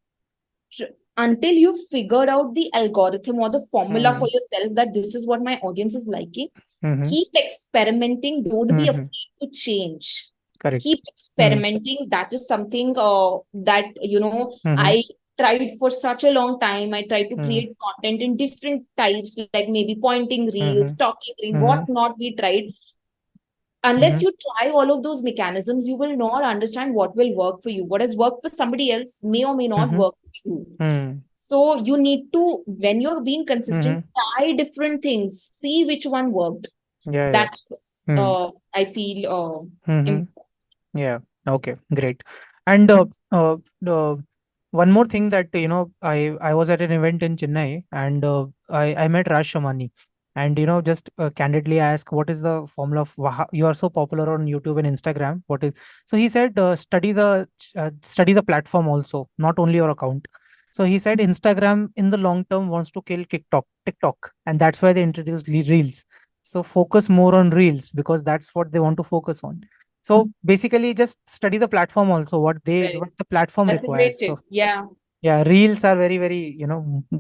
until you've figured out the algorithm or the formula for Mm. yourself that this is what my audience is liking, Mm-hmm. keep experimenting. Don't be Mm-hmm. afraid to change. Correct. Keep Mm. experimenting. That is something that Mm-hmm. I tried for such a long time. I tried to Mm. create content in different types, like maybe pointing reels, Mm-hmm. talking reels, Mm-hmm. what not we tried. Mm-hmm. Unless you try all of those mechanisms, you will not understand what will work for you. What has worked for somebody else may or may not Mm-hmm. work for you. Mm. So you need to, when you're being consistent, Mm-hmm. try different things, see which one worked. Yeah, yeah. That is, Mm. I feel, Mm-hmm. important. Yeah. Okay. Great. And one more thing that I was at an event in Chennai, and I met Raj Shamani, and just candidly asked, what is the formula of you are so popular on YouTube and Instagram? What is, so he said, study the platform also, not only your account. So he said Instagram in the long term wants to kill TikTok, and that's why they introduced Reels. So focus more on Reels because that's what they want to focus on. So basically, just study the platform also, Right. what the platform That's a requires. great tip. So Yeah. yeah, reels are very, very,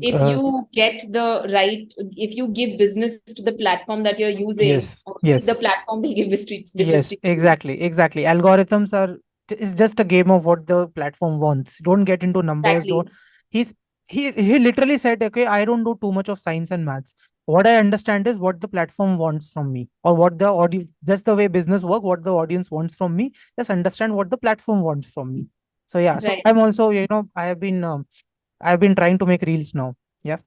If you get the right, if you give business to the platform that you're using, yes, the yes, platform will give business yes, to you. exactly, exactly. Algorithms are, it's just a game of what the platform wants. Don't get into numbers. Don't. Exactly. He's he literally said, okay, I don't do too much of science and maths. What I understand is what the platform wants from me, or what the audience, just the way business work, what the audience wants from me. Just understand what the platform wants from me. So yeah, so Right. I'm also, I've been trying to make reels now. Yeah.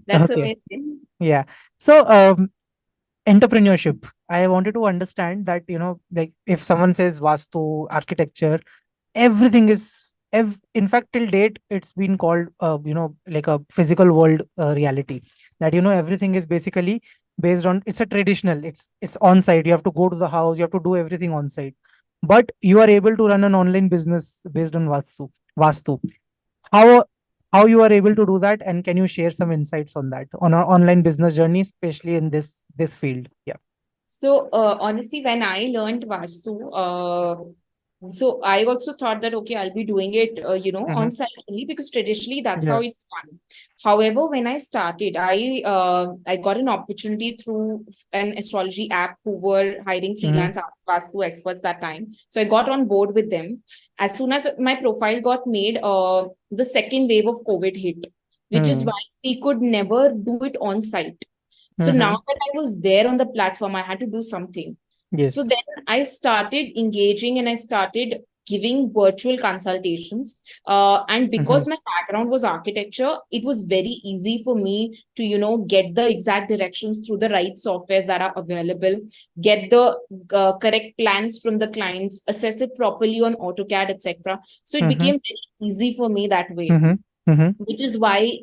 That's Okay. amazing. Yeah. So entrepreneurship. I wanted to understand that, like if someone says Vastu, architecture, everything is in fact till date it's been called like a physical world reality, that everything is basically based on, it's a traditional, it's on site, you have to go to the house, you have to do everything on site, but you are able to run an online business based on vastu. How how you are able to do that, and can you share some insights on that, on our online business journey, especially in this field? Yeah. So honestly, when I learned Vastu, so I also thought that okay, I'll be doing it, Mm-hmm. on site only because traditionally that's how Yeah. it's done. However, when I started, I got an opportunity through an astrology app who were hiring Mm-hmm. freelance Vastu experts that time. So I got on board with them. As soon as my profile got made, the second wave of COVID hit, which is why we could never do it on site. So Mm-hmm. now that I was there on the platform, I had to do something. So Yes. then I started engaging and I started giving virtual consultations. And because my background was architecture, it was very easy for me to, get the exact directions through the right softwares that are available, get the correct plans from the clients, assess it properly on AutoCAD, etc. So it became very easy for me that way. Which is why,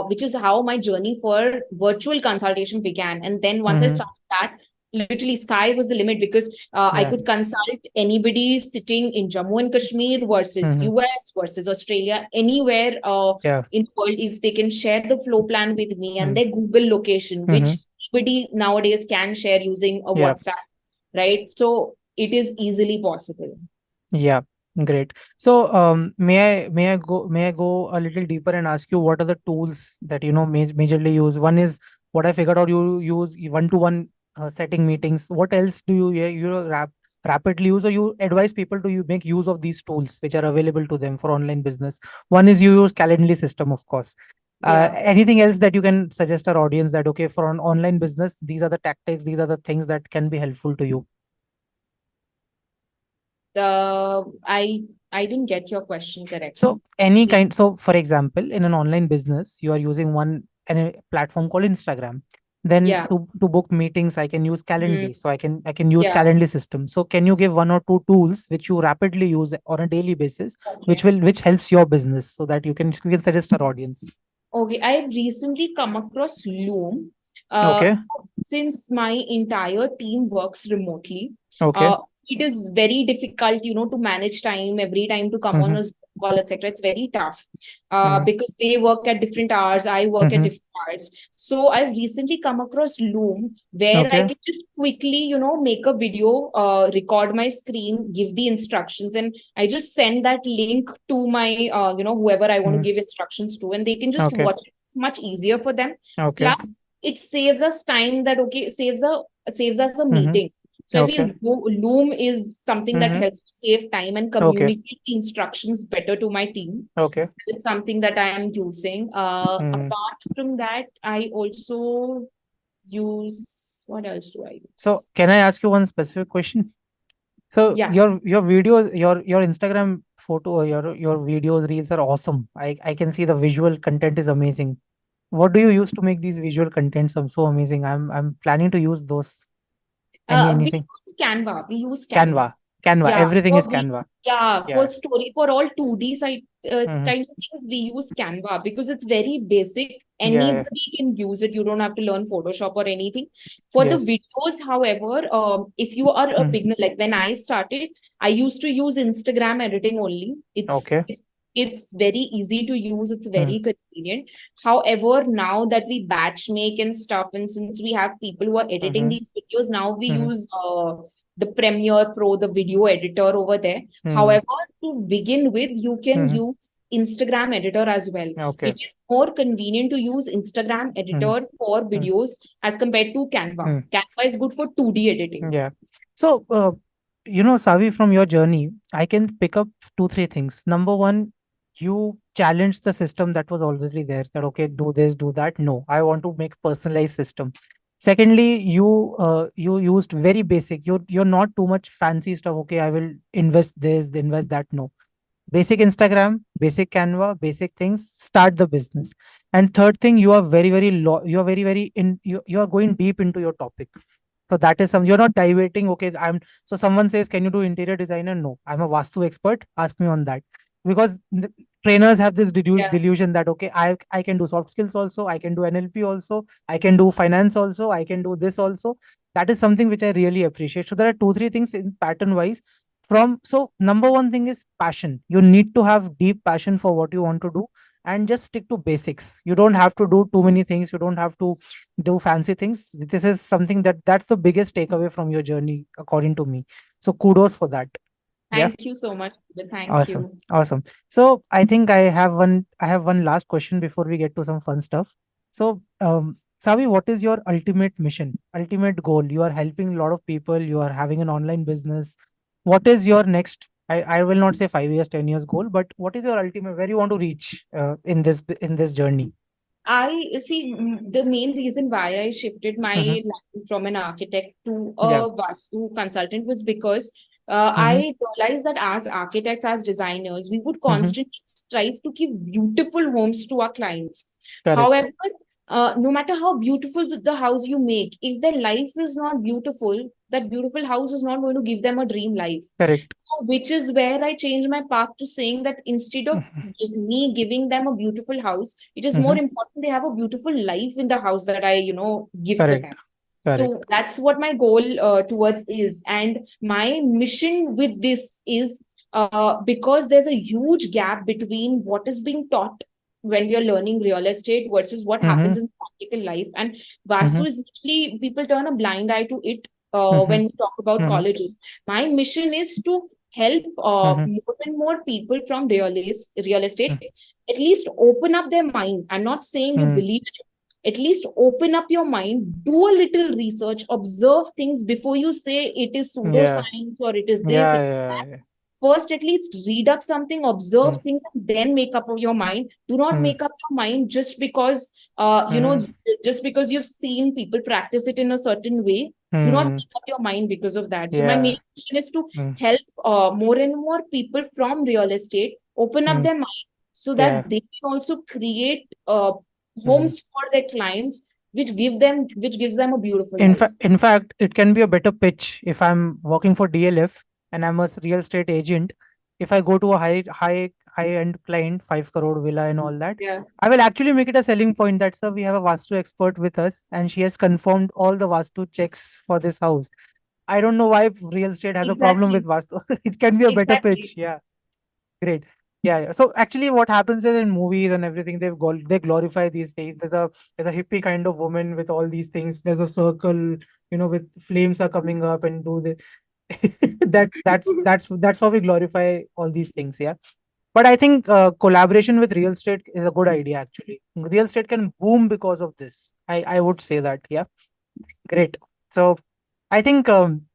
which is how my journey for virtual consultation began. And then once I started that, literally sky was the limit, because I could consult anybody sitting in Jammu and Kashmir versus US versus Australia, anywhere in the world, if they can share the floor plan with me and their Google location, which anybody nowadays can share using a WhatsApp, right? So it is easily possible. Yeah, great. So, may I go a little deeper and ask you what are the tools that majorly use? One is what I figured out. You use one-to-one setting meetings. What else do rapidly use, or you advise people to make use of these tools which are available to them for online business? One is you use Calendly system, of course. Anything else that you can suggest our audience that okay, for an online business, these are the tactics, these are the things that can be helpful to you? I didn't get your question correctly. So so for example, in an online business, you are using a platform called Instagram. Then to book meetings, I can use Calendly. So I can use Calendly system. So can you give one or two tools which you rapidly use on a daily basis, which helps your business, so that you can suggest our audience? Okay, I've recently come across Loom. Okay. Since my entire team works remotely, Okay. it is very difficult, to manage time every time to come on a Zoom call, etc. It's very tough because they work at different hours, I work at different hours. So I've recently come across Loom, where I can just quickly, make a video, record my screen, give the instructions, and I just send that link to my, whoever I want to give instructions to, and they can just watch it. It's much easier for them. Plus, it saves us time, that saves us a meeting. So I feel Loom is something that helps save time and communicate the instructions better to my team. It's something that I am using. Apart from that, I also use, what else do I use? So can I ask you one specific question? So your videos, your Instagram photo, your videos, reels are awesome. I can see the visual content is amazing. What do you use to make these visual contents so amazing? I'm planning to use those. We Anything? use Canva. We use Canva. Canva. Yeah, Everything is Canva. for story, for all 2D side kind of things, we use Canva because it's very basic. Anybody can use it. You don't have to learn Photoshop or anything. For the videos, however, if you are a beginner, like when I started, I used to use Instagram editing only. It's very easy to use. It's very convenient. However, now that we batch make and stuff, and since we have people who are editing these videos, now we use the Premiere Pro, the video editor over there. However, to begin with, you can use Instagram editor as well. It is more convenient to use Instagram editor for videos as compared to Canva. Canva is good for 2D editing. Yeah. So, Savi, from your journey, I can pick up two, three things. Number one, you challenged the system that was already there. That okay, do this, do that. No, I want to make personalized system. Secondly, you used very basic. You're not too much fancy stuff. Okay, I will invest this, invest that. No, basic Instagram, basic Canva, basic things. Start the business. And third thing, you are very very low. You are very very in. You are going deep into your topic. So that is you're not diverting. Okay, so someone says, can you do interior designer? No, I'm a Vastu expert. Ask me on that. Because trainers have this delusion that, okay, I can do soft skills also. I can do NLP also. I can do finance also. I can do this also. That is something which I really appreciate. So there are two, three things in pattern wise so number one thing is passion. You need to have deep passion for what you want to do, and just stick to basics. You don't have to do too many things. You don't have to do fancy things. This is something that's the biggest takeaway from your journey, according to me. So kudos for that. Thank you so much. Thank Awesome. you. Awesome. So I think I have one last question before we get to some fun stuff. So Savi, what is your ultimate mission, ultimate goal? You are helping a lot of people, you are having an online business. What is your next, I will not say 5 years, 10 years goal, but what is your ultimate, where you want to reach in this journey? I see, the main reason why I shifted my Mhm. life from an architect to a Vastu consultant was because Mm-hmm. I realized that as architects, as designers, we would Mm-hmm. constantly strive to give beautiful homes to our clients. Correct. However, no matter how beautiful the house you make, if their life is not beautiful, that beautiful house is not going to give them a dream life. Correct. Which is where I changed my path to saying that instead of Mm-hmm. me giving them a beautiful house, it is Mm-hmm. more important they have a beautiful life in the house that I give for Correct. them. Correct. So that's what my goal towards is. And my mission with this is because there's a huge gap between what is being taught when we are learning real estate versus what Mm-hmm. happens in practical life. And Mm-hmm. Vastu is literally, people turn a blind eye to it Mm-hmm. when we talk about Mm-hmm. colleges. My mission is to help Mm-hmm. more and more people from real estate at least open up their mind. I'm not saying you Mm-hmm. believe it. At least open up your mind, do a little research, observe things before you say it is Yeah. pseudoscience or it is this, Yeah. it is Yeah. that. Yeah. First, at least read up something, observe Mm-hmm. things, and then make up your mind. Do not Mm-hmm. make up your mind just because Mm-hmm. just because you've seen people practice it in a certain way. Do not Mm-hmm. make up your mind because of that. So my Yeah. main mission is to Mm-hmm. help more and more people from real estate open up Mm-hmm. their mind so that Yeah. they can also create Mm-hmm. homes for their clients, which gives them a beautiful In life. fact, it can be a better pitch if I'm working for DLF and I'm a real estate agent. If I go to a high end client, 5 crore villa and all that, Yeah, I will actually make it a selling point that, sir, we have a Vastu expert with us and she has confirmed all the Vastu checks for this house. I don't know why real estate has a problem with exactly, Vastu. It can be a better exactly. pitch. Yeah. Great. Yeah, yeah. So actually, what happens is in movies and everything, they glorify these things. There's a hippie kind of woman with all these things. There's a circle, with flames are coming up and do the that's how we glorify all these things. Yeah. But I think collaboration with real estate is a good idea. Actually, real estate can boom because of this. I would say that. Yeah. Great. So I think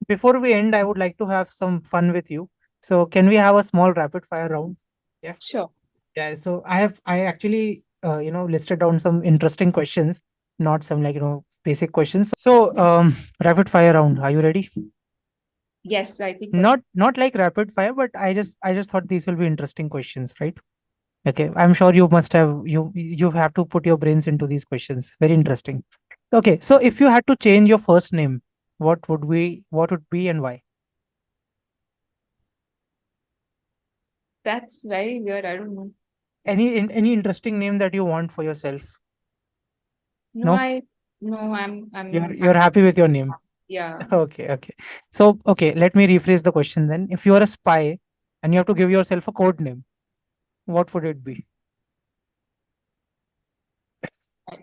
before we end, I would like to have some fun with you. So can we have a small rapid fire round? Yeah. Sure. Yeah. So I actually listed down some interesting questions, not some like basic questions. So rapid fire round. Are you ready? Yes, I think so. Not like rapid fire, but I just thought these will be interesting questions, right? Okay. I'm sure you must have you have to put your brains into these questions. Very interesting. Okay. So if you had to change your first name, what would be and why? That's very weird. I don't know. Any interesting name that you want for yourself? No, No, I no, I'm you're happy. happy with your name. Yeah. Okay, okay. So okay, let me rephrase the question then. If you are a spy and you have to give yourself a code name, what would it be?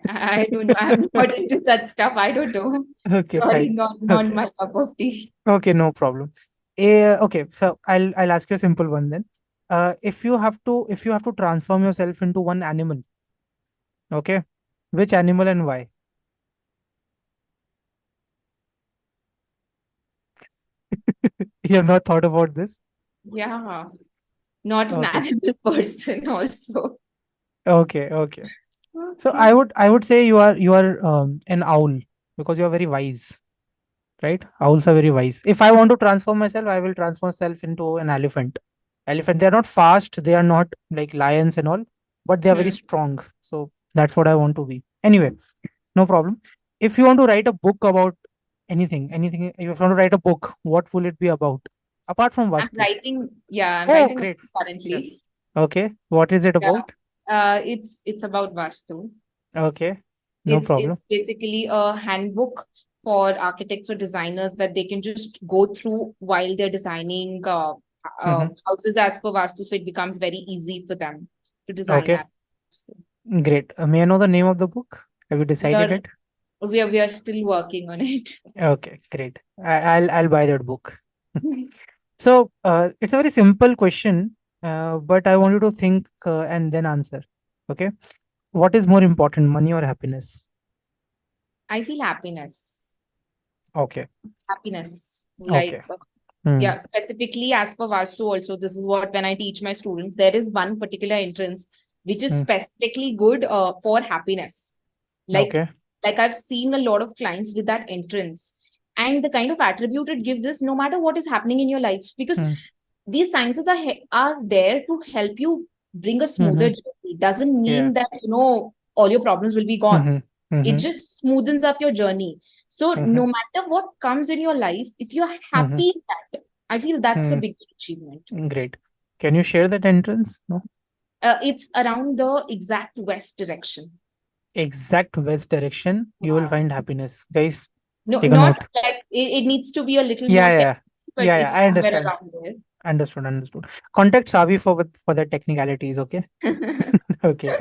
I don't know. I'm not into such stuff. I don't know. Okay, Sorry, fine. not Okay, my cup of tea. okay, no problem. Okay, so I'll ask you a simple one then. If you have to transform yourself into one animal, okay, which animal and why? You have not thought about this? Yeah. Not an Okay, animal person also. okay, okay. So I Okay. would I would say you are an owl because you are very wise, right? Owls are very wise. If I want to transform myself, I will transform myself into an elephant. Elephant, they are not fast, they are not like lions and all, but they are very Hmm. strong. So that's what I want to be. Anyway, no problem. If you want to write a book about anything, if you want to write a book, what will it be about? Apart from Vastu. I'm Oh, writing a great. book Yeah. currently. Okay. What is it Yeah. about? It's about Vastu. Okay. No problem. It's basically a handbook for architects or designers that they can just go through while they're designing Hmm. houses as per Vastu, so it becomes very easy for them to design Okay. as per Vastu. Great. May I know the name of the book? Have you We decided are it? we are still working on it. Okay, great. I'll buy that book. So it's a very simple question, but I want you to think and then answer. Okay, what is more important, money or happiness? I feel happiness. Okay, Happiness. okay. Like Hmm. yeah, specifically as per Vastu also, this is what when I teach my students, there is one particular entrance which is Hmm. specifically good for happiness. Like Okay. like I've seen a lot of clients with that entrance, And the kind of attribute it gives is no matter what is happening in your life, because Hmm. these sciences are there to help you bring a smoother Hmm. journey. It doesn't Yeah. mean that all your problems will be gone. Hmm. It Hmm. just smoothens up your journey. So Hmm. no matter what comes in your life, if you're Hmm. happy in that, I feel that's a Hmm. big achievement. Great. Can you share that entrance? No. It's around the exact west direction. Exact west direction, you will Yeah. find happiness. Guys, No, take a not note. like it needs to be a little Yeah, more yeah, tech, yeah. but Yeah, yeah, it's I somewhere understand. around Understood, understood. Contact Savi for the technicalities, okay? there. Okay.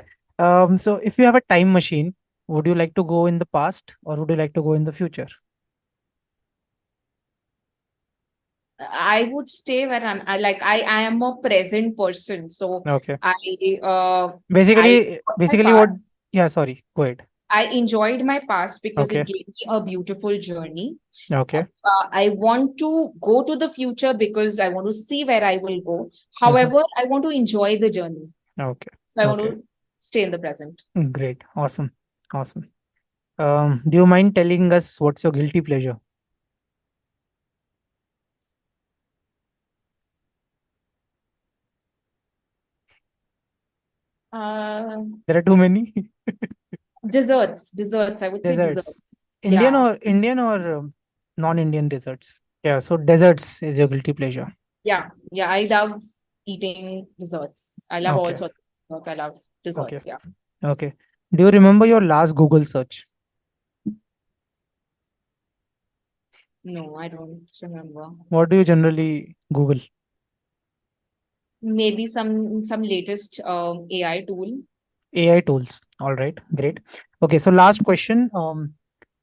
So if you have a time machine, would you like to go in the past or would you like to go in the future? I would stay where I am a present person. So Okay. I uh I my Basically what, past. yeah, sorry, go ahead. I enjoyed my past because it Okay. gave me a beautiful journey. Okay. I want to go to the future because I want to see where I will go. Hmm. However, I want to enjoy the journey. Okay. So I want Okay. to stay in the present. Great. Awesome. Awesome. Do you mind telling us what's your guilty pleasure? Uh, There are too many. desserts. I would say Desserts. desserts. Yeah, Indian or non-Indian desserts? Yeah, so desserts is your guilty pleasure. yeah. I love eating desserts. I love all Okay. sorts of desserts. I love Okay. desserts. Yeah. Okay. Do you remember your last Google search? No, I don't remember. What do you generally Google? Maybe some latest AI tool. AI tools. All right. Great. Okay. So last question.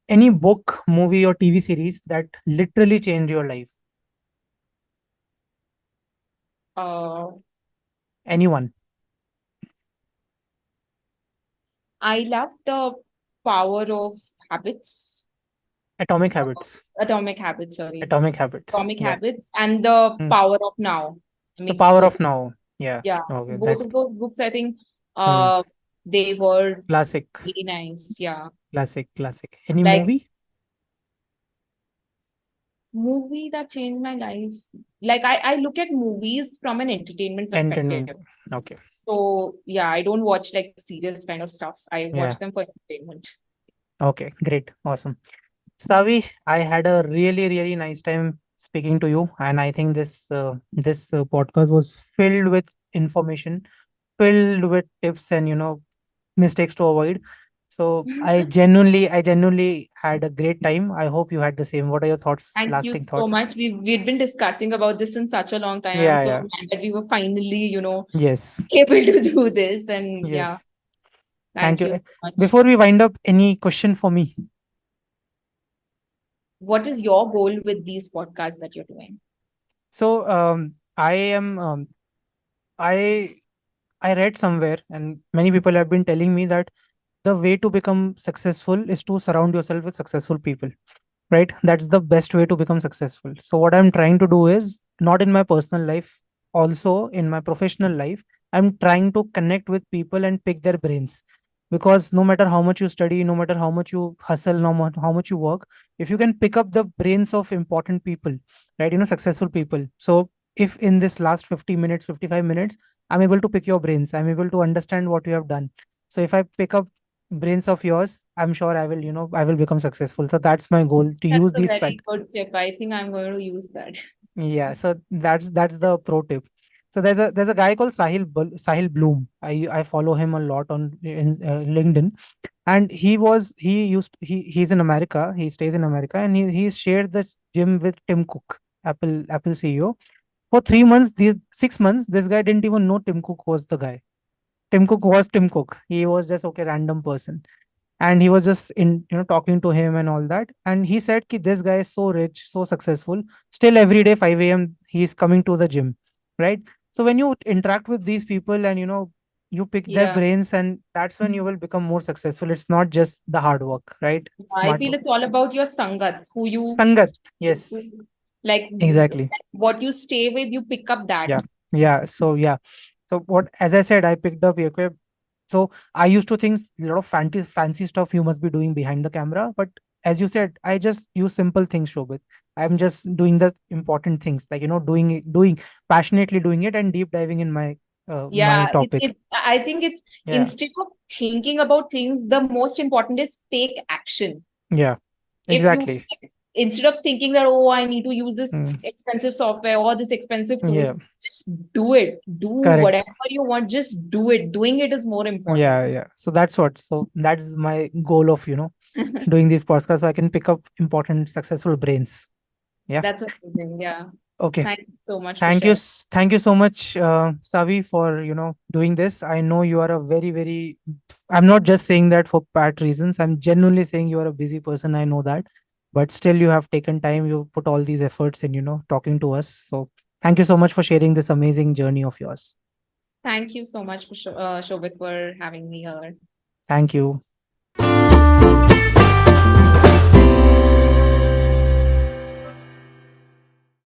Any book, movie, or TV series that literally changed your life? Uh, Anyone? I love the power of habits. Atomic uh, Habits. Atomic Habits, sorry. Atomic Habits. Atomic Yeah. Habits and the Hmm. Power of Now. I The mix Power both. of Now. Yeah. Yeah, so Okay. both That's of those books, I think, hmm. they were Classic. really nice. Yeah. Classic. Classic. Any Like movie? movie that changed my life. Like I look at movies from an entertainment Entertainment. perspective. Okay. So yeah, I don't watch like serious kind of stuff. I Yeah. watch them for entertainment. Okay. Great. Awesome. Savi, I had a really, really nice time speaking to you, and I think this podcast was filled with information, filled with tips and mistakes to avoid. So I genuinely had a great time. I hope you had the same. What are your thoughts? Thank you Lasting so thoughts? much. We'd been discussing about this in such a long time. I'm Yeah, so yeah. glad that we were finally, Yes, able to do this. And yeah, yes. Thank thank you. you so much. Before we wind up, any question for me? What is your goal with these podcasts that you're doing? So, I am. I I read somewhere, and many people have been telling me that the way to become successful is to surround yourself with successful people, right? That's the best way to become successful. So what I'm trying to do is, not in my personal life, also in my professional life, I'm trying to connect with people and pick their brains, because no matter how much you study, no matter how much you hustle, no matter how much you work, if you can pick up the brains of important people, right, successful people. So if in this last 50 minutes, 55 minutes, I'm able to pick your brains, I'm able to understand what you have done. So if I pick up brains of yours, I'm sure I will become successful. So that's my goal, to That's use a these very good tip. I think I'm going to use that. yeah, so that's the pro tip. So there's a guy called Sahil Bloom. I follow him a lot on in LinkedIn, and he's in America. He stays in America, and he's shared this gym with Tim Cook, Apple CEO. For 3 months, these 6 months, this guy didn't even know Tim Cook was the guy. Tim Cook was Tim Cook. He was just okay, random person, and he was just in talking to him and all that, and he said ki this guy is so rich, so successful, still every day 5 a.m. he's coming to the gym, right? So when you interact with these people and you pick their Yeah. brains, and that's when you will become more successful. It's not just the hard work, right? I Smart feel work. it's all about your sangat, who you Sangat, stay with, yes, like exactly. what you stay with, you pick up that. Yeah, yeah. So what, as I said, I picked up so I used to think a lot of fancy stuff you must be doing behind the camera, but as you said, I just use simple things, Shobit. I'm just doing the important things, like, doing passionately doing it and deep diving in my Yeah, topic. I think it's Yeah. instead of thinking about things, the most important is take action. Yeah. If you Exactly. instead of thinking that, oh, I need to use this Mm. expensive software or this expensive tool, Yeah. just do it. Do Correct. whatever you want, just do it. Doing it is more important. Yeah. Yeah. So that's my goal of, doing these podcasts, so I can pick up important, successful brains. Yeah. That's amazing. Yeah. Okay. Thank you so much for sharing. Thank you so much, Savi, for doing this. I know you are a very, very. I'm not just saying that for pat reasons. I'm genuinely saying you are a busy person. I know that, but still, you have taken time. You put all these efforts in, talking to us. So, thank you so much for sharing this amazing journey of yours. Thank you so much for Shobit for having me here. Thank you.